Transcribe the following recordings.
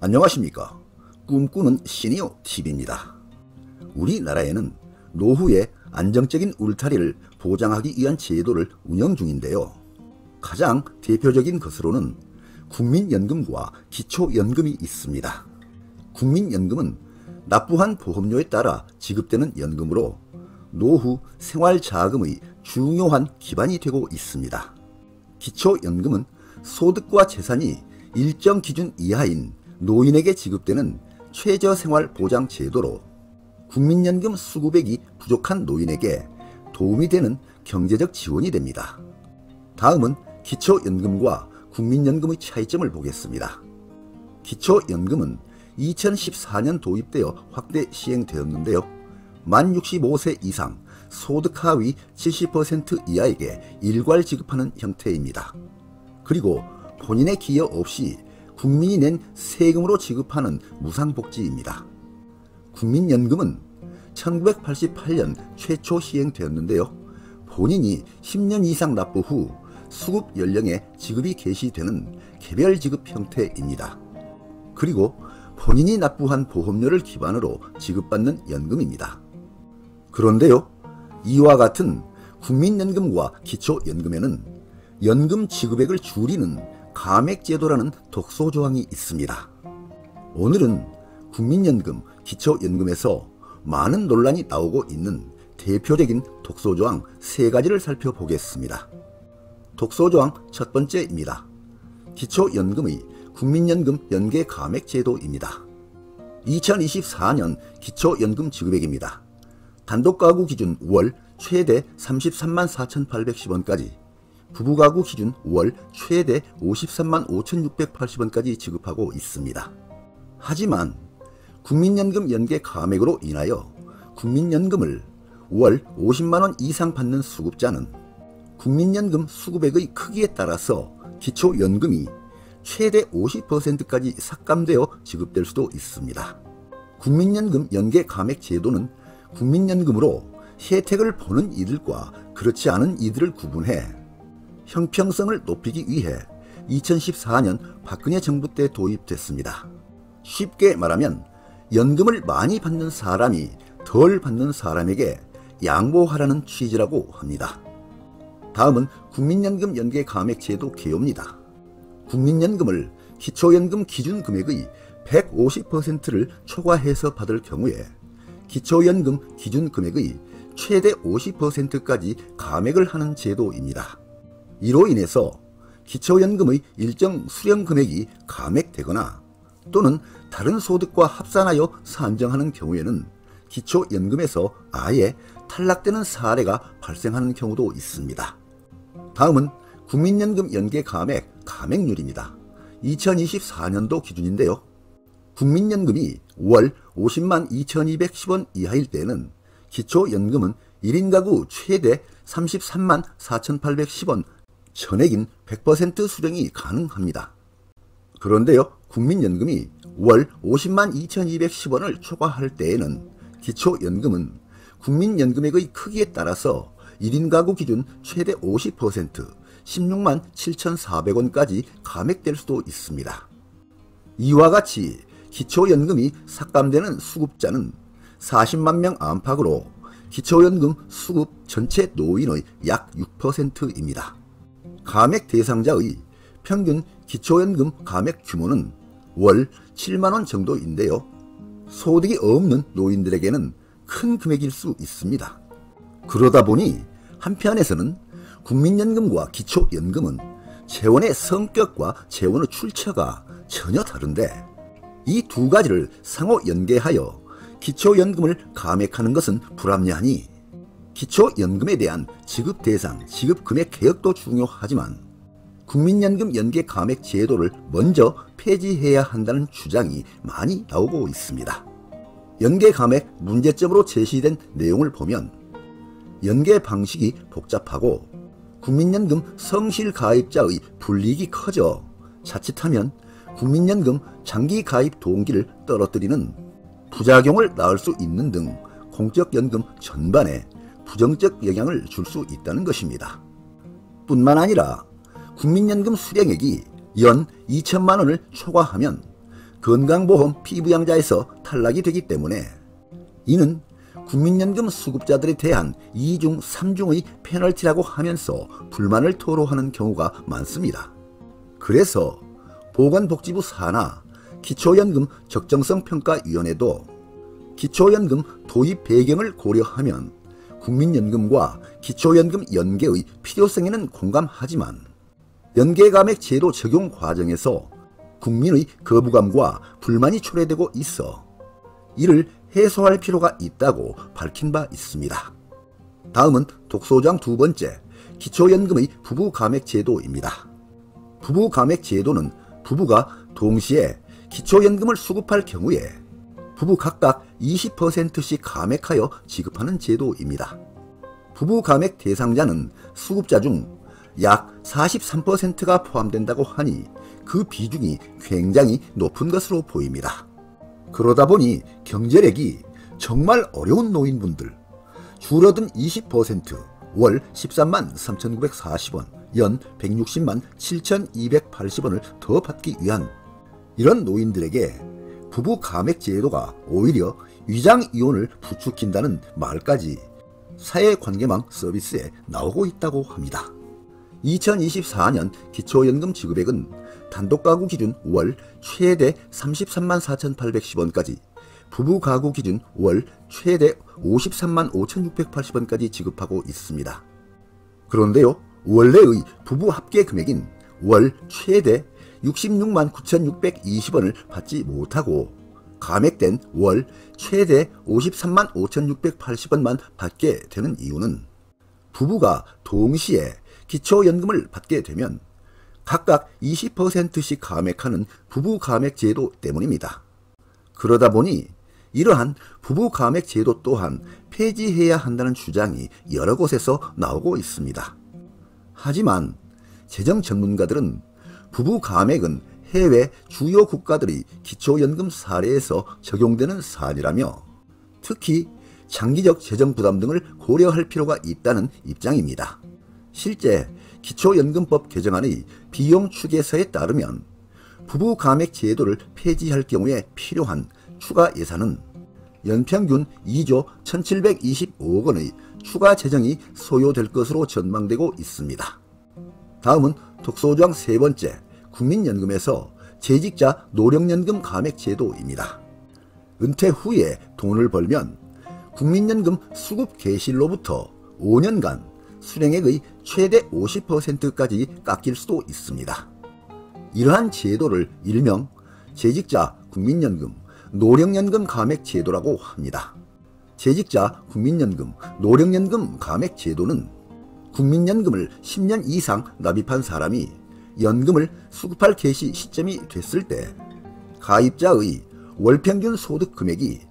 안녕하십니까. 꿈꾸는 시니어 TV입니다. 우리나라에는 노후의 안정적인 울타리를 보장하기 위한 제도를 운영 중인데요. 가장 대표적인 것으로는 국민연금과 기초연금이 있습니다. 국민연금은 납부한 보험료에 따라 지급되는 연금으로 노후 생활자금의 중요한 기반이 되고 있습니다. 기초연금은 소득과 재산이 일정 기준 이하인 노인에게 지급되는 최저생활보장 제도로 국민연금 수급액이 부족한 노인에게 도움이 되는 경제적 지원이 됩니다. 다음은 기초연금과 국민연금의 차이점을 보겠습니다. 기초연금은 2014년 도입되어 확대 시행되었는데요. 만 65세 이상 소득 하위 70% 이하에게 일괄 지급하는 형태입니다. 그리고 본인의 기여 없이 국민이 낸 세금으로 지급하는 무상복지입니다. 국민연금은 1988년 최초 시행되었는데요. 본인이 10년 이상 납부 후 수급 연령에 지급이 개시되는 개별 지급 형태입니다. 그리고 본인이 납부한 보험료를 기반으로 지급받는 연금입니다. 그런데요, 이와 같은 국민연금과 기초연금에는 연금 지급액을 줄이는 감액제도라는 독소조항이 있습니다. 오늘은 국민연금, 기초연금에서 많은 논란이 나오고 있는 대표적인 독소조항 3가지를 살펴보겠습니다. 독소조항 첫 번째입니다. 기초연금의 국민연금 연계 감액제도입니다. 2024년 기초연금 지급액입니다. 단독가구 기준 월 최대 33만 4,810원까지, 부부가구 기준 월 최대 53만 5,680원까지 지급하고 있습니다. 하지만 국민연금 연계 감액으로 인하여 국민연금을 월 50만원 이상 받는 수급자는 국민연금 수급액의 크기에 따라서 기초연금이 최대 50%까지 삭감되어 지급될 수도 있습니다. 국민연금 연계 감액 제도는 국민연금으로 혜택을 보는 이들과 그렇지 않은 이들을 구분해 형평성을 높이기 위해 2014년 박근혜 정부 때 도입됐습니다. 쉽게 말하면 연금을 많이 받는 사람이 덜 받는 사람에게 양보하라는 취지라고 합니다. 다음은 국민연금 연계 감액 제도 개요입니다. 국민연금을 기초연금 기준금액의 150%를 초과해서 받을 경우에 기초연금 기준금액의 최대 50%까지 감액을 하는 제도입니다. 이로 인해서 기초연금의 일정 수령금액이 감액되거나 또는 다른 소득과 합산하여 산정하는 경우에는 기초연금에서 아예 탈락되는 사례가 발생하는 경우도 있습니다. 다음은 국민연금 연계 감액, 감액률입니다. 2024년도 기준인데요. 국민연금이 월 50만 2,210원 이하일 때는 기초연금은 1인 가구 최대 33만 4,810원 전액인 100% 수령이 가능합니다. 그런데요, 국민연금이 월 50만 2,210원을 초과할 때에는 기초연금은 국민연금액의 크기에 따라서 1인 가구 기준 최대 50%, 16만 7,400원까지 감액될 수도 있습니다. 이와 같이 기초연금이 삭감되는 수급자는 40만 명 안팎으로 기초연금 수급 전체 노인의 약 6%입니다. 감액 대상자의 평균 기초연금 감액 규모는 월 7만원 정도인데요. 소득이 없는 노인들에게는 큰 금액일 수 있습니다. 그러다 보니 한편에서는 국민연금과 기초연금은 재원의 성격과 재원의 출처가 전혀 다른데 이 두 가지를 상호 연계하여 기초연금을 감액하는 것은 불합리하니 기초연금에 대한 지급 대상, 지급 금액 개혁도 중요하지만 국민연금 연계 감액 제도를 먼저 폐지해야 한다는 주장이 많이 나오고 있습니다. 연계 감액 문제점으로 제시된 내용을 보면 연계 방식이 복잡하고 국민연금 성실 가입자의 불이익이 커져 자칫하면 국민연금 장기 가입 동기를 떨어뜨리는 부작용을 낳을 수 있는 등 공적연금 전반에 부정적 영향을 줄 수 있다는 것입니다. 뿐만 아니라 국민연금 수령액이 연 2천만 원을 초과하면 건강보험 피부양자에서 탈락이 되기 때문에 이는 국민연금 수급자들에 대한 2중, 3중의 페널티라고 하면서 불만을 토로하는 경우가 많습니다. 그래서 보건복지부 산하 기초연금 적정성평가위원회도 기초연금 도입 배경을 고려하면 국민연금과 기초연금 연계의 필요성에는 공감하지만 연계감액 제도 적용 과정에서 국민의 거부감과 불만이 초래되고 있어 이를 해소할 필요가 있다고 밝힌 바 있습니다. 다음은 독소조항 두 번째, 기초연금의 부부감액 제도입니다. 부부감액 제도는 부부가 동시에 기초연금을 수급할 경우에 부부 각각 20%씩 감액하여 지급하는 제도입니다. 부부감액 대상자는 수급자 중 약 43%가 포함된다고 하니 그 비중이 굉장히 높은 것으로 보입니다. 그러다 보니 경제력이 정말 어려운 노인분들, 줄어든 20%, 월 13만 3,940원, 연 160만 7,280원을 더 받기 위한 이런 노인들에게 부부 감액 제도가 오히려 위장이혼을 부추긴다는 말까지 사회관계망 서비스에 나오고 있다고 합니다. 2024년 기초연금 지급액은 단독가구 기준 월 최대 33만 4,810원까지, 부부가구 기준 월 최대 53만 5,680원까지 지급하고 있습니다. 그런데요, 원래의 부부 합계 금액인 월 최대 66만 9,620원을 받지 못하고 감액된 월 최대 53만 5,680원만 받게 되는 이유는 부부가 동시에 기초연금을 받게 되면 각각 20%씩 감액하는 부부감액 제도 때문입니다. 그러다 보니 이러한 부부감액 제도 또한 폐지해야 한다는 주장이 여러 곳에서 나오고 있습니다. 하지만 재정 전문가들은 부부감액은 해외 주요 국가들의 기초연금 사례에서 적용되는 사안이라며 특히 장기적 재정 부담 등을 고려할 필요가 있다는 입장입니다. 실제 기초연금법 개정안의 비용 추계서에 따르면 부부감액 제도를 폐지할 경우에 필요한 추가 예산은 연평균 2조 1,725억 원의 추가 재정이 소요될 것으로 전망되고 있습니다. 다음은 독소조항 세 번째, 국민연금에서 재직자 노령연금 감액 제도입니다. 은퇴 후에 돈을 벌면 국민연금 수급 개시일로부터 5년간 수령액의 최대 50%까지 깎일 수도 있습니다. 이러한 제도를 일명 재직자 국민연금, 노령연금 감액 제도라고 합니다. 재직자 국민연금, 노령연금 감액 제도는 국민연금을 10년 이상 납입한 사람이 연금을 수급할 개시 시점이 됐을 때 가입자의 월평균 소득 금액이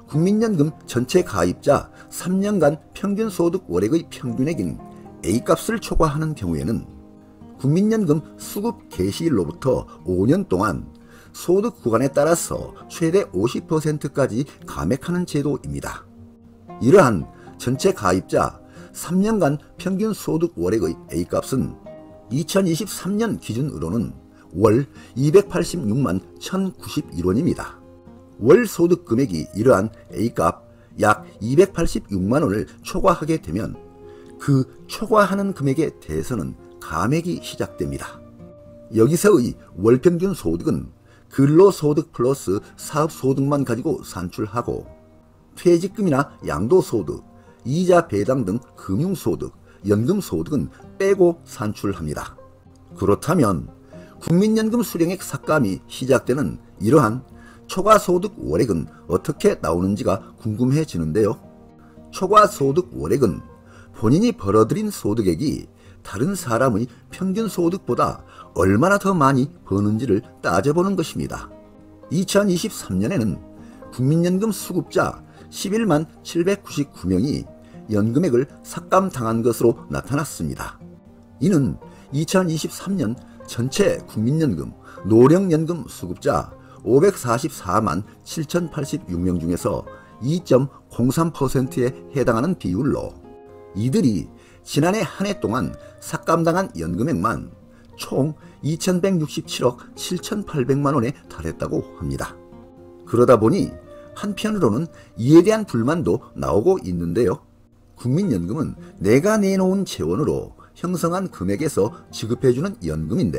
국민연금 전체 가입자 3년간 평균 소득 월액의 평균액인 A값을 초과하는 경우에는 국민연금 수급 개시일로부터 5년 동안 소득 구간에 따라서 최대 50%까지 감액하는 제도입니다. 이러한 전체 가입자 3년간 평균 소득 월액의 A값은 2023년 기준으로는 월 286만 1,091원입니다. 월 소득 금액이 이러한 A값 약 286만원을 초과하게 되면 그 초과하는 금액에 대해서는 감액이 시작됩니다. 여기서의 월평균 소득은 근로소득 플러스 사업소득만 가지고 산출하고 퇴직금이나 양도소득, 이자 배당 등 금융소득, 연금소득은 빼고 산출합니다. 그렇다면 국민연금 수령액 삭감이 시작되는 이러한 초과소득 월액은 어떻게 나오는지가 궁금해지는데요. 초과소득 월액은 본인이 벌어들인 소득액이 다른 사람의 평균 소득보다 얼마나 더 많이 버는지를 따져보는 것입니다. 2023년에는 국민연금 수급자 11만 799명이 연금액을 삭감당한 것으로 나타났습니다. 이는 2023년 전체 국민연금, 노령연금 수급자 544만 7,086명 중에서 2.03%에 해당하는 비율로 이들이 지난해 한 해 동안 삭감당한 연금액만 총 2167억 7,800만 원에 달했다고 합니다. 그러다 보니 한편으로는 이에 대한 불만도 나오고 있는데요. 국민연금은 내가 내놓은 재원으로 형성한 금액에서 지급해주는 연금인데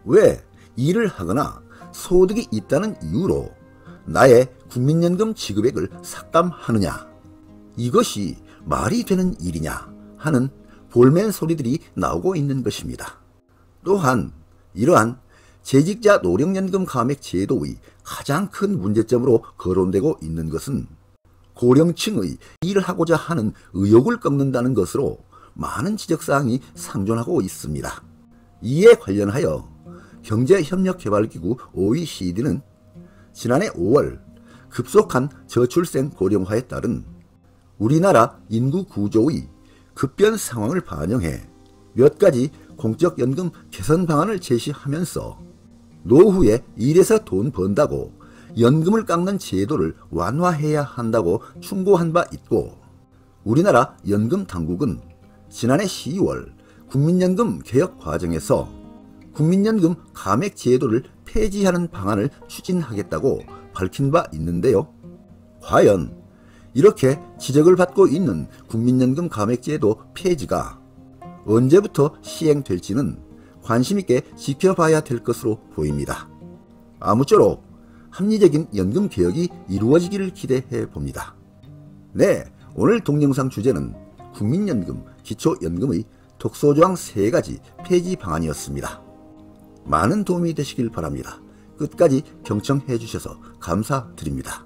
왜 일을 하거나 소득이 있다는 이유로 나의 국민연금 지급액을 삭감하느냐, 이것이 말이 되는 일이냐 하는 볼멘 소리들이 나오고 있는 것입니다. 또한 이러한 재직자 노령연금 감액 제도의 가장 큰 문제점으로 거론되고 있는 것은 고령층의 일을 하고자 하는 의욕을 꺾는다는 것으로 많은 지적사항이 상존하고 있습니다. 이에 관련하여 경제협력개발기구 OECD는 지난해 5월 급속한 저출생 고령화에 따른 우리나라 인구 구조의 급변 상황을 반영해 몇 가지 공적연금 개선 방안을 제시하면서 노후에 일해서 돈 번다고 연금을 깎는 제도를 완화해야 한다고 충고한 바 있고, 우리나라 연금당국은 지난해 12월 국민연금 개혁 과정에서 국민연금 감액 제도를 폐지하는 방안을 추진하겠다고 밝힌 바 있는데요. 과연 이렇게 지적을 받고 있는 국민연금 감액 제도 폐지가 언제부터 시행될지는 관심있게 지켜봐야 될 것으로 보입니다. 아무쪼록 합리적인 연금 개혁이 이루어지기를 기대해 봅니다. 네, 오늘 동영상 주제는 국민연금, 기초연금의 독소조항 3가지 폐지 방안이었습니다. 많은 도움이 되시길 바랍니다. 끝까지 경청해 주셔서 감사드립니다.